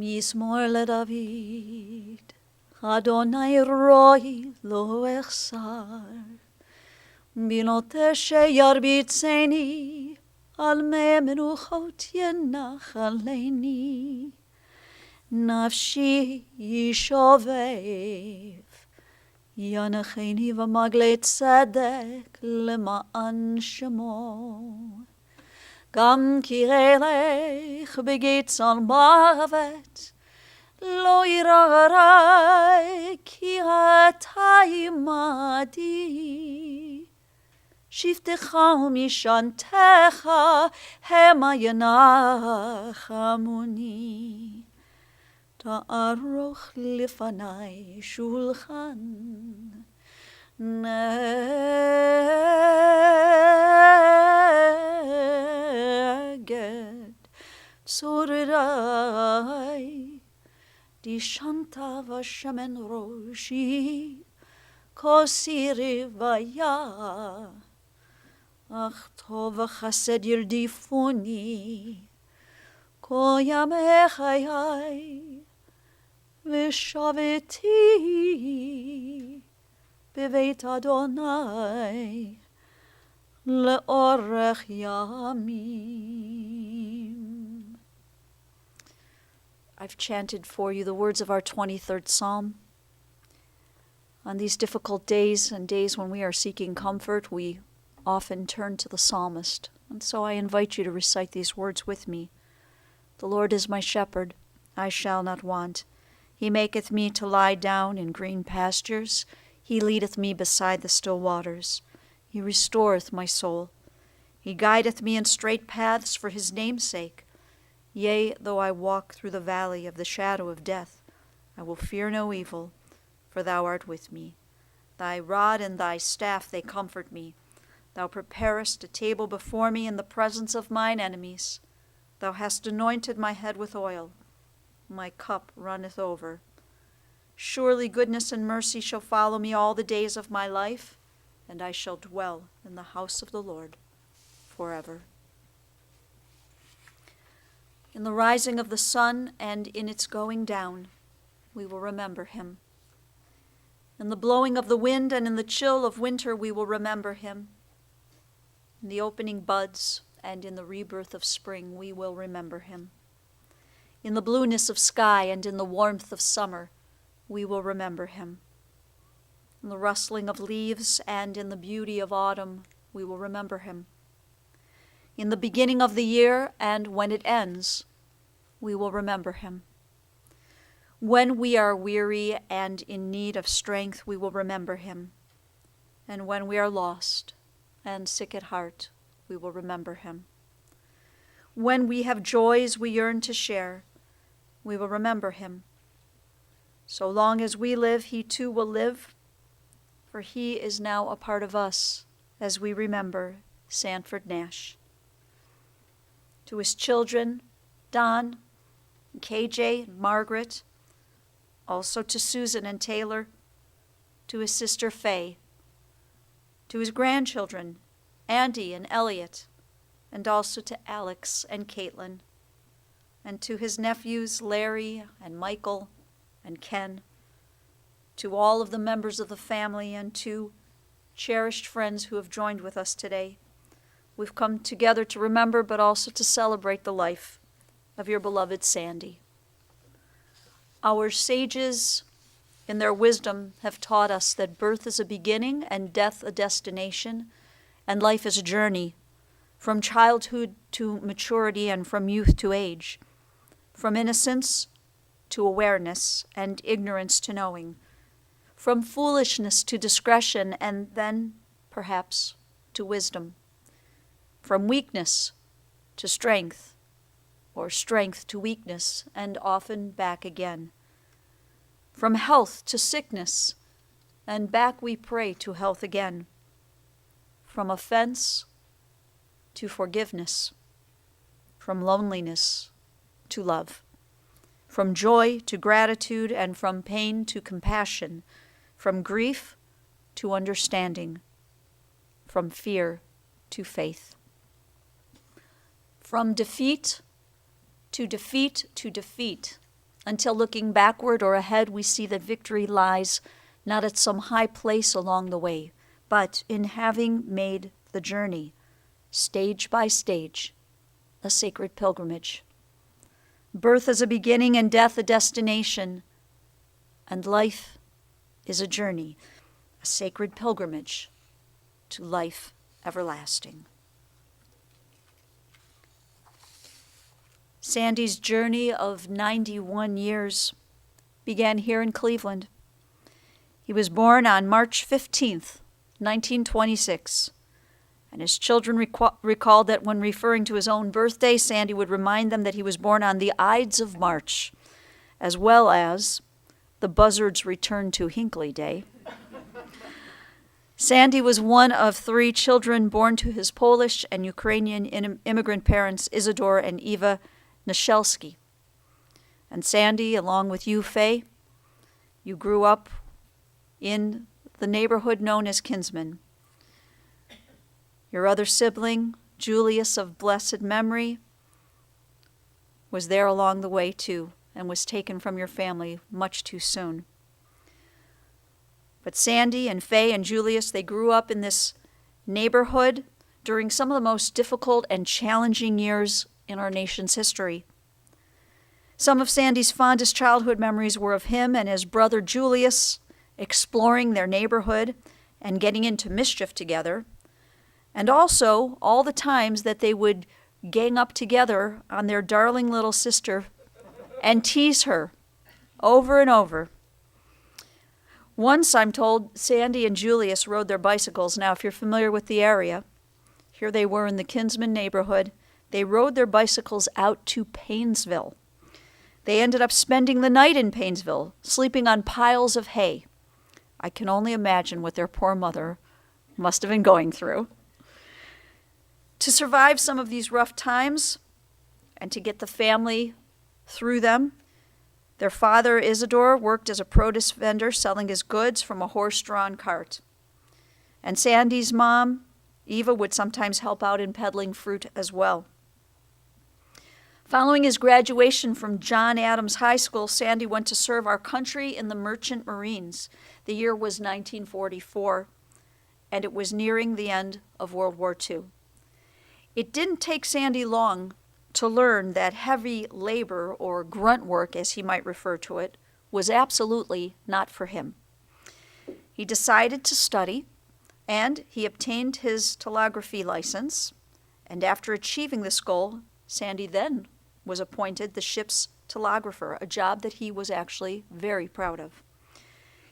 מזמור לדוד, אדוני רואי לא אחסר, בנוטה שירביצני, על מי מנוחות ינחלני, נפשי ישובב, ינחני במגלי צדק למען שמו. גם כי אלך בגצל מוות, לא ירא כי אתה עמדי. שבטך ומשענתך המה ינחמוני. תערוך לפני שולחן נגד צוררי. דשנת ושמן ראשי, כוסי רוויה, אך טוב וחסד ירדיפוני, כל ימי חיי, ושבתי בבית אדוני לאורך ימים. I've chanted for you the words of our 23rd Psalm. On these difficult days and days when we are seeking comfort, we often turn to the psalmist. And so I invite you to recite these words with me. The Lord is my shepherd, I shall not want. He maketh me to lie down in green pastures. He leadeth me beside the still waters. He restoreth my soul. He guideth me in straight paths for his name's sake. Yea, though I walk through the valley of the shadow of death, I will fear no evil, for thou art with me. Thy rod and thy staff, they comfort me. Thou preparest a table before me in the presence of mine enemies. Thou hast anointed my head with oil. My cup runneth over. Surely goodness and mercy shall follow me all the days of my life, and I shall dwell in the house of the Lord forever. In the rising of the sun and in its going down, we will remember him. In the blowing of the wind and in the chill of winter, we will remember him. In the opening buds and in the rebirth of spring, we will remember him. In the blueness of sky and in the warmth of summer, we will remember him. In the rustling of leaves and in the beauty of autumn, we will remember him. In the beginning of the year and when it ends, we will remember him. When we are weary and in need of strength, we will remember him. And when we are lost and sick at heart, we will remember him. When we have joys we yearn to share, we will remember him. So long as we live, he too will live, for he is now a part of us as we remember Sanford Nash. To his children, Don, KJ, and Margaret, also to Susan and Taylor, to his sister Faye, to his grandchildren, Andy and Elliot, and also to Alex and Caitlin, and to his nephews Larry and Michael and Ken, to all of the members of the family and to cherished friends who have joined with us today. We've come together to remember, but also to celebrate the life of your beloved Sandy. Our sages, in their wisdom, have taught us that birth is a beginning and death a destination, and life is a journey, from childhood to maturity and from youth to age, from innocence to awareness and ignorance to knowing, from foolishness to discretion and then, perhaps, to wisdom, from weakness to strength, or strength to weakness, and often back again, from health to sickness, and back we pray to health again, from offense to forgiveness, from loneliness to love, from joy to gratitude, and from pain to compassion, from grief to understanding, from fear to faith, from defeat to defeat to defeat, until looking backward or ahead we see that victory lies not at some high place along the way, but in having made the journey, stage by stage, a sacred pilgrimage. Birth is a beginning and death a destination, and life is a journey, a sacred pilgrimage to life everlasting. Sandy's journey of 91 years began here in Cleveland. He was born on March 15th, 1926, and his children recalled that when referring to his own birthday, Sandy would remind them that he was born on the Ides of March, as well as the Buzzards' return to Hinckley Day. Sandy was one of 3 children born to his Polish and Ukrainian immigrant parents, Isidore and Eva Nashelski. And Sandy, along with you, Faye, you grew up in the neighborhood known as Kinsman. Your other sibling, Julius of blessed memory, was there along the way too, and was taken from your family much too soon. But Sandy and Faye and Julius, they grew up in this neighborhood during some of the most difficult and challenging years in our nation's history. Some of Sandy's fondest childhood memories were of him and his brother Julius exploring their neighborhood and getting into mischief together, and also all the times that they would gang up together on their darling little sister and tease her over and over. Once, I'm told, Sandy and Julius rode their bicycles. Now, if you're familiar with the area, here they were in the Kinsman neighborhood. They rode their bicycles out to Painesville. They ended up spending the night in Painesville, sleeping on piles of hay. I can only imagine what their poor mother must have been going through. To survive some of these rough times and to get the family through them, their father, Isidore, worked as a produce vendor selling his goods from a horse-drawn cart. And Sandy's mom, Eva, would sometimes help out in peddling fruit as well. Following his graduation from John Adams High School, Sandy went to serve our country in the Merchant Marines. The year was 1944, and it was nearing the end of World War II. It didn't take Sandy long to learn that heavy labor, or grunt work as he might refer to it, was absolutely not for him. He decided to study, and he obtained his telegraphy license, and after achieving this goal, Sandy then was appointed the ship's telegrapher, a job that he was actually very proud of.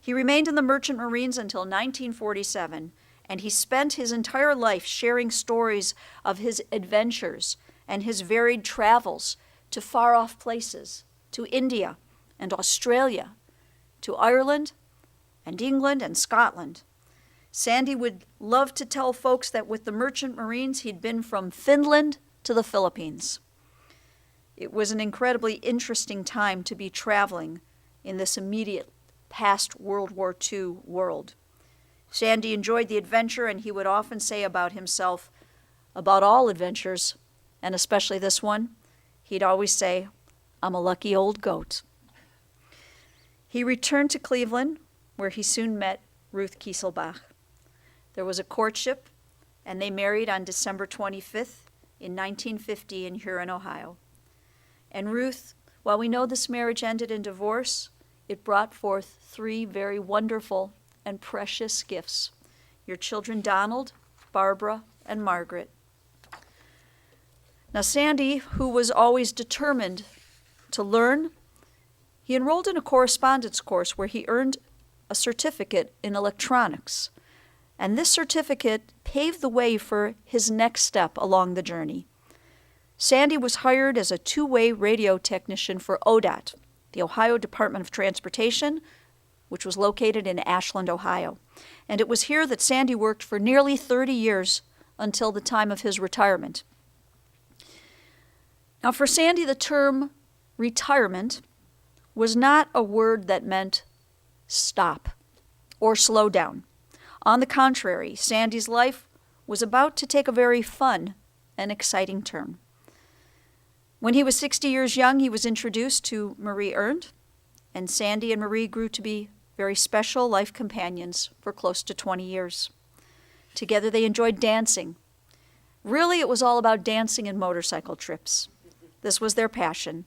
He remained in the Merchant Marines until 1947, and he spent his entire life sharing stories of his adventures and his varied travels to far-off places, to India and Australia, to Ireland and England and Scotland. Sandy would love to tell folks that with the Merchant Marines, he'd been from Finland to the Philippines. It was an incredibly interesting time to be traveling in this immediate past World War II world. Sandy enjoyed the adventure, and he would often say about himself, about all adventures, and especially this one, he'd always say, "I'm a lucky old goat." He returned to Cleveland, where he soon met Ruth Kieselbach. There was a courtship, and they married on December 25th in 1950 in Huron, Ohio. And Ruth, while we know this marriage ended in divorce, it brought forth 3 very wonderful and precious gifts: your children Donald, Barbara, and Margaret. Now Sandy, who was always determined to learn, he enrolled in a correspondence course where he earned a certificate in electronics. And this certificate paved the way for his next step along the journey. Sandy was hired as a 2-way radio technician for ODOT, the Ohio Department of Transportation, which was located in Ashland, Ohio. And it was here that Sandy worked for nearly 30 years until the time of his retirement. Now, for Sandy, the term retirement was not a word that meant stop or slow down. On the contrary, Sandy's life was about to take a very fun and exciting turn. When he was 60 years young, he was introduced to Marie Ernst, and Sandy and Marie grew to be very special life companions for close to 20 years. Together they enjoyed dancing. Really, it was all about dancing and motorcycle trips. This was their passion.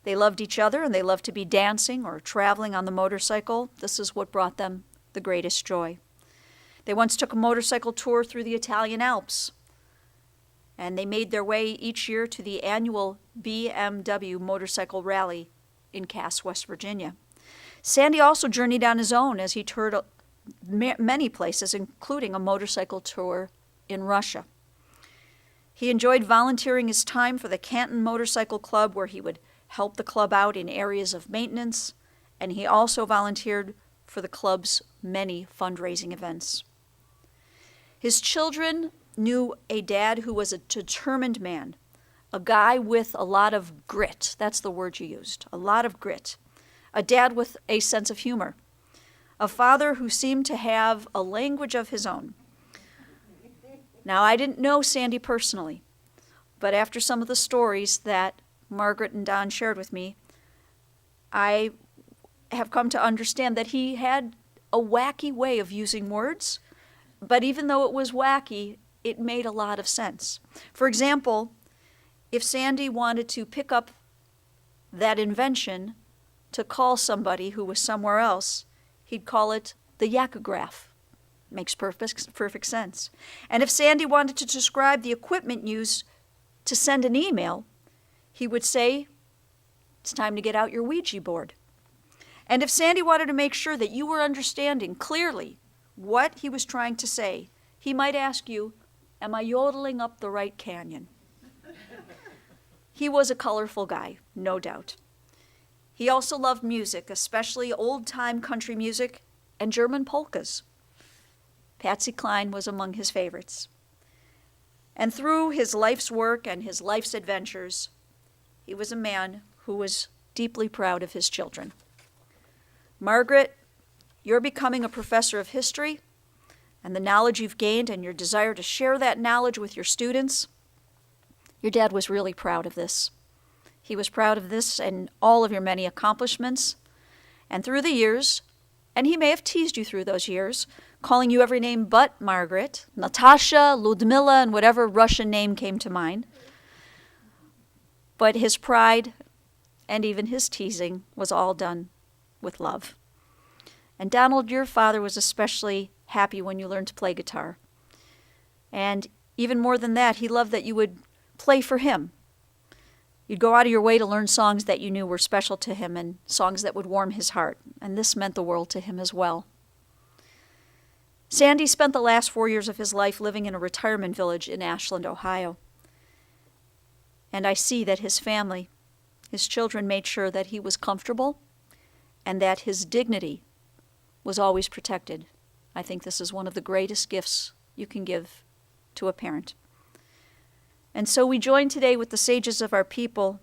They loved each other and they loved to be dancing or traveling on the motorcycle. This is what brought them the greatest joy. They once took a motorcycle tour through the Italian Alps, and they made their way each year to the annual BMW motorcycle rally in Cass, West Virginia. Sandy also journeyed on his own as he toured many places, including a motorcycle tour in Russia. He enjoyed volunteering his time for the Canton Motorcycle Club, where he would help the club out in areas of maintenance, and he also volunteered for the club's many fundraising events. His children knew a dad who was a determined man, a guy with a lot of grit. That's the word you used, a lot of grit. A dad with a sense of humor. A father who seemed to have a language of his own. Now, I didn't know Sandy personally, but after some of the stories that Margaret and Don shared with me, I have come to understand that he had a wacky way of using words, but even though it was wacky, it made a lot of sense. For example, if Sandy wanted to pick up that invention to call somebody who was somewhere else, he'd call it the yakograph. Makes perfect sense. And if Sandy wanted to describe the equipment used to send an email, he would say, "It's time to get out your Ouija board." And if Sandy wanted to make sure that you were understanding clearly what he was trying to say, he might ask you, "Am I yodeling up the right canyon?" He was a colorful guy, no doubt. He also loved music, especially old-time country music and German polkas. Patsy Cline was among his favorites. And through his life's work and his life's adventures, he was a man who was deeply proud of his children. Margaret, you're becoming a professor of history, and the knowledge you've gained and your desire to share that knowledge with your students, your dad was really proud of this. He was proud of this and all of your many accomplishments. And through the years, and he may have teased you through those years, calling you every name but Margaret, Natasha, Ludmilla, and whatever Russian name came to mind. But his pride and even his teasing was all done with love. And Donald, your father was especially happy when you learned to play guitar. And even more than that, he loved that you would play for him. You'd go out of your way to learn songs that you knew were special to him and songs that would warm his heart. And this meant the world to him as well. Sandy spent the last 4 years of his life living in a retirement village in Ashland, Ohio. And I see that his family, his children, made sure that he was comfortable and that his dignity was always protected. I think this is one of the greatest gifts you can give to a parent. And so we join today with the sages of our people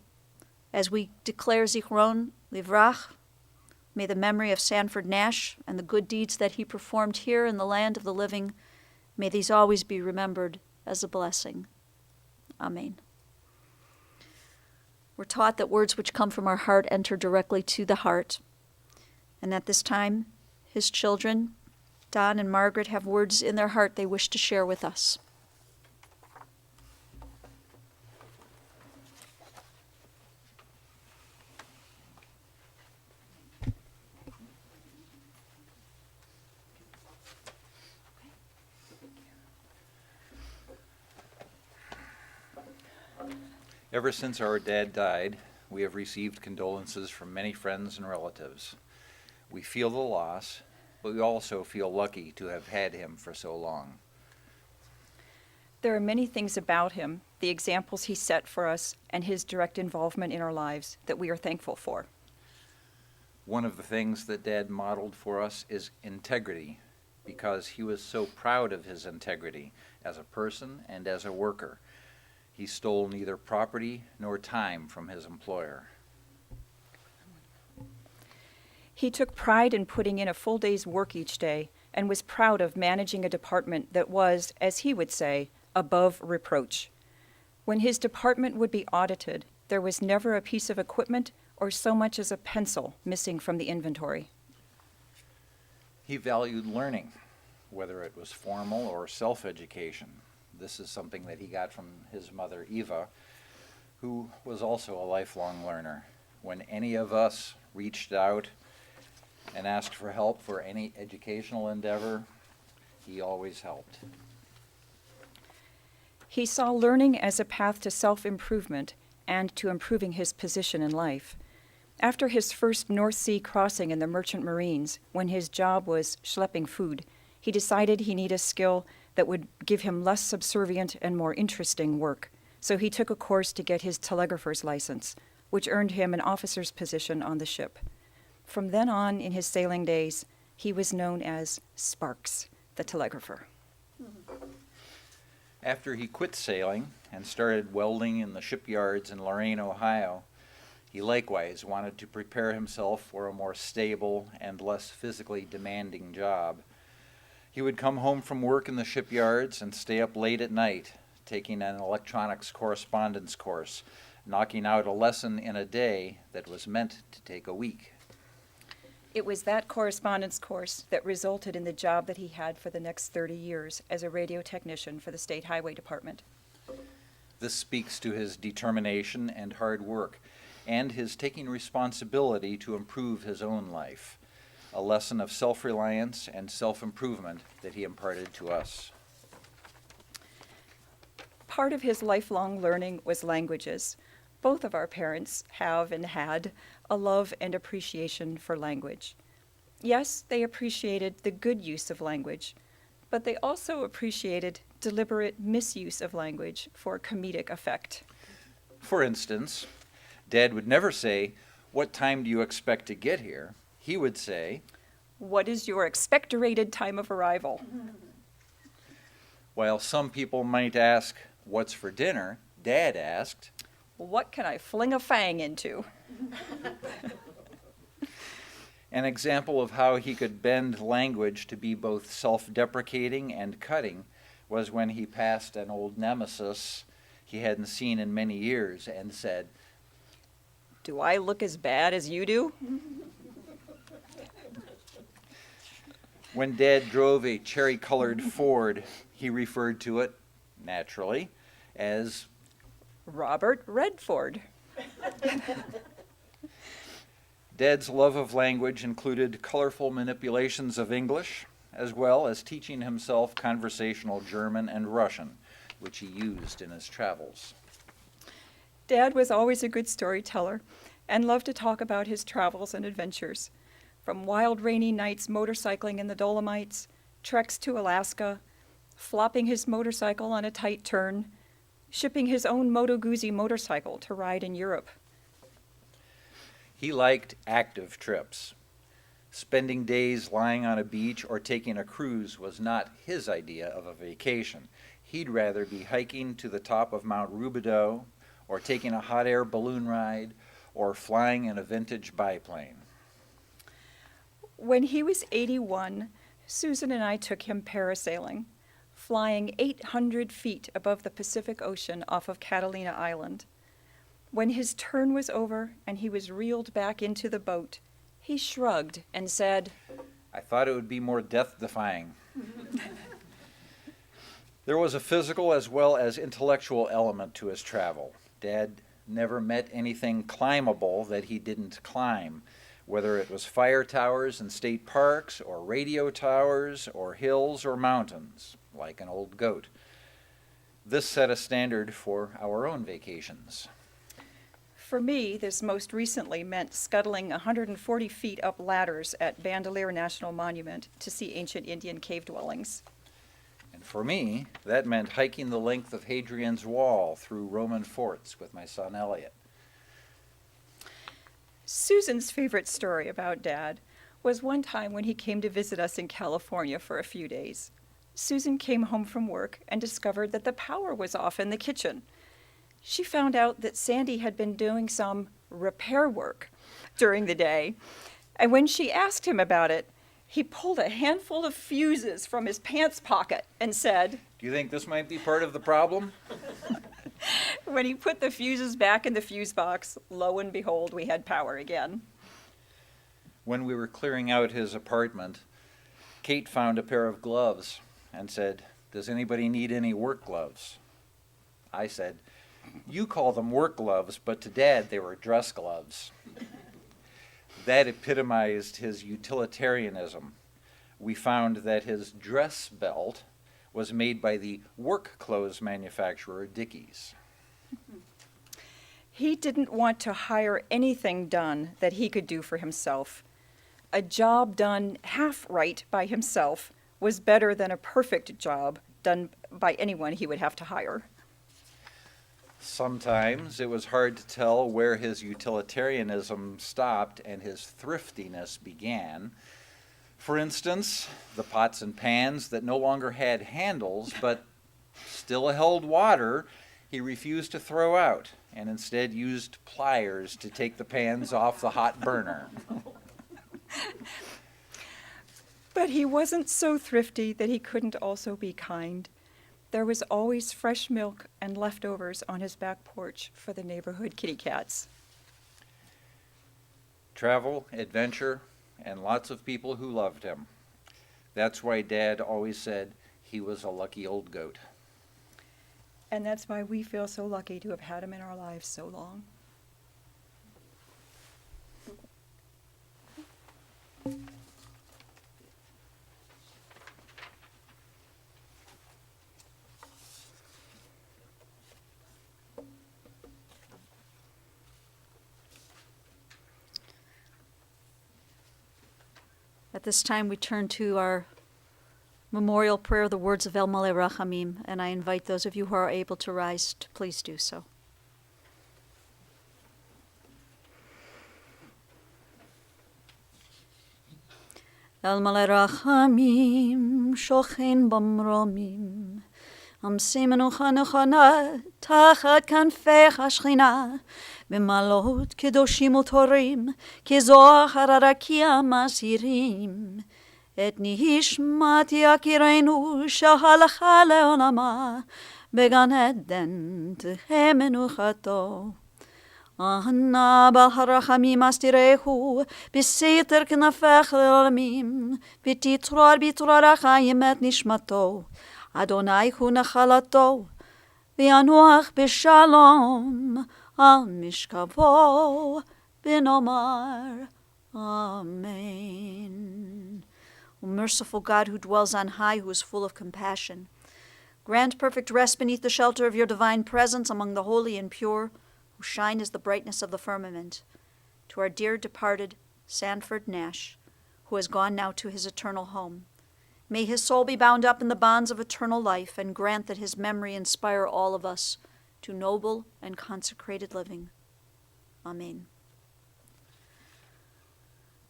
as we declare Zichron Livrach. May the memory of Sanford Nash and the good deeds that he performed here in the land of the living, may these always be remembered as a blessing. Amen. We're taught that words which come from our heart enter directly to the heart. And at this time, his children, Don and Margaret, have words in their heart they wish to share with us. Ever since our dad died, we have received condolences from many friends and relatives. We feel the loss, but we also feel lucky to have had him for so long. There are many things about him, the examples he set for us, and his direct involvement in our lives that we are thankful for. One of the things that Dad modeled for us is integrity, because he was so proud of his integrity as a person and as a worker. He stole neither property nor time from his employer. He took pride in putting in a full day's work each day and was proud of managing a department that was, as he would say, above reproach. When his department would be audited, There was never a piece of equipment or so much as a pencil missing from the inventory. He valued learning, whether it was formal or self-education. This is something that he got from his mother, Eva, who was also a lifelong learner. When any of us reached out and asked for help for any educational endeavor, he always helped. He saw learning as a path to self-improvement and to improving his position in life. After his first North Sea crossing in the Merchant Marines, when his job was schlepping food, he decided he needed a skill that would give him less subservient and more interesting work. So he took a course to get his telegrapher's license, which earned him an officer's position on the ship. From then on, in his sailing days, he was known as Sparks, the telegrapher. After he quit sailing and started welding in the shipyards in Lorain, Ohio, he likewise wanted to prepare himself for a more stable and less physically demanding job. He would come home from work in the shipyards and stay up late at night, taking an electronics correspondence course, knocking out a lesson in a day that was meant to take a week. It was that correspondence course that resulted in the job that he had for the next 30 years as a radio technician for the State Highway Department. This speaks to his determination and hard work, and his taking responsibility to improve his own life, a lesson of self-reliance and self-improvement that he imparted to us. Part of his lifelong learning was languages. Both of our parents have and had a love and appreciation for language. Yes, they appreciated the good use of language, but they also appreciated deliberate misuse of language for comedic effect. For instance, Dad would never say, "What time do you expect to get here?" He would say, "What is your expectorated time of arrival?" while some people might ask, "What's for dinner?" Dad asked, "What can I fling a fang into?" An example of how he could bend language to be both self-deprecating and cutting was when he passed an old nemesis he hadn't seen in many years and said, "Do I look as bad as you do?" When Dad drove a cherry-colored Ford, he referred to it, naturally, as Robert Redford. Dad's love of language included colorful manipulations of English, as well as teaching himself conversational German and Russian, which he used in his travels. Dad was always a good storyteller and loved to talk about his travels and adventures. From wild rainy nights motorcycling in the Dolomites, treks to Alaska, flopping his motorcycle on a tight turn, shipping his own Moto Guzzi motorcycle to ride in Europe. He liked active trips. Spending days lying on a beach or taking a cruise was not his idea of a vacation. He'd rather be hiking to the top of Mount Rubidoux, or taking a hot air balloon ride, or flying in a vintage biplane. When he was 81, Susan and I took him parasailing, flying 800 feet above the Pacific Ocean off of Catalina Island. When his turn was over and he was reeled back into the boat, he shrugged and said, "I thought it would be more death-defying." There was a physical as well as intellectual element to his travel. Dad never met anything climbable that he didn't climb, whether it was fire towers in state parks or radio towers or hills or mountains, like an old goat. This set a standard for our own vacations. For me, this most recently meant scuttling 140 feet up ladders at Bandelier National Monument to see ancient Indian cave dwellings. And for me, that meant hiking the length of Hadrian's Wall through Roman forts with my son Elliot. Susan's favorite story about Dad was one time when he came to visit us in California for a few days. Susan came home from work and discovered that the power was off in the kitchen. She found out that Sandy had been doing some repair work during the day, and when she asked him about it, he pulled a handful of fuses from his pants pocket and said, Do you think this might be part of the problem? When he put the fuses back in the fuse box, lo and behold, we had power again. When we were clearing out his apartment, Kate found a pair of gloves and said, "Does anybody need any work gloves?" I said, "You call them work gloves, but to Dad they were dress gloves." That epitomized his utilitarianism. We found that his dress belt was made by the work clothes manufacturer Dickies. He didn't want to hire anything done that he could do for himself. A job done half right by himself was better than a perfect job done by anyone he would have to hire. Sometimes it was hard to tell where his utilitarianism stopped and his thriftiness began. For instance, the pots and pans that no longer had handles but still held water, he refused to throw out and instead used pliers to take the pans off the hot burner. But he wasn't so thrifty that he couldn't also be kind. There was always fresh milk and leftovers on his back porch for the neighborhood kitty cats. Travel, adventure, and lots of people who loved him. That's why Dad always said he was a lucky old goat. And that's why we feel so lucky to have had him in our lives so long. At this time, we turn to our memorial prayer, the words of El Maleh Rachamim, and I invite those of you who are able to rise to please do so. El Maleh Rachamim, shochen במרומים, המשימנו חנוכנה תחת כנפיך השכינה, במעלות קדושים וטהורים, כזוהר הרקיע מסעירים. את נשמת יקירנו שהלכה לעולמה, בגן עדן תהא מנוחתו. אנא ברחמים אסתירהו, בסתר כנפיך לעולמים, ותתרור בתרור החיים את נשמתו. אדוני הוא נחלתו, וינוח בשלום על משכבו, ונאמר Amen. O merciful God, who dwells on high, who is full of compassion, grant perfect rest beneath the shelter of your divine presence among the holy and pure, who shine as the brightness of the firmament, to our dear departed Sanford Nash, who has gone now to his eternal home. May his soul be bound up in the bonds of eternal life, and grant that his memory inspire all of us to noble and consecrated living. Amen.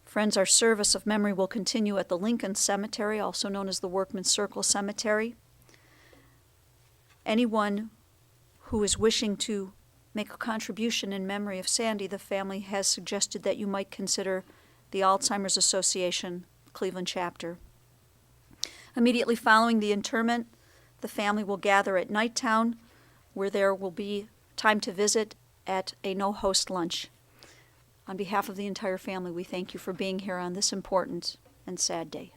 Friends, our service of memory will continue at the Lincoln Cemetery, also known as the Workman's Circle Cemetery. Anyone who is wishing to make a contribution in memory of Sandy, the family has suggested that you might consider the Alzheimer's Association Cleveland chapter. Immediately following the interment, the family will gather at Nighttown, where there will be time to visit at a no-host lunch. On behalf of the entire family, we thank you for being here on this important and sad day.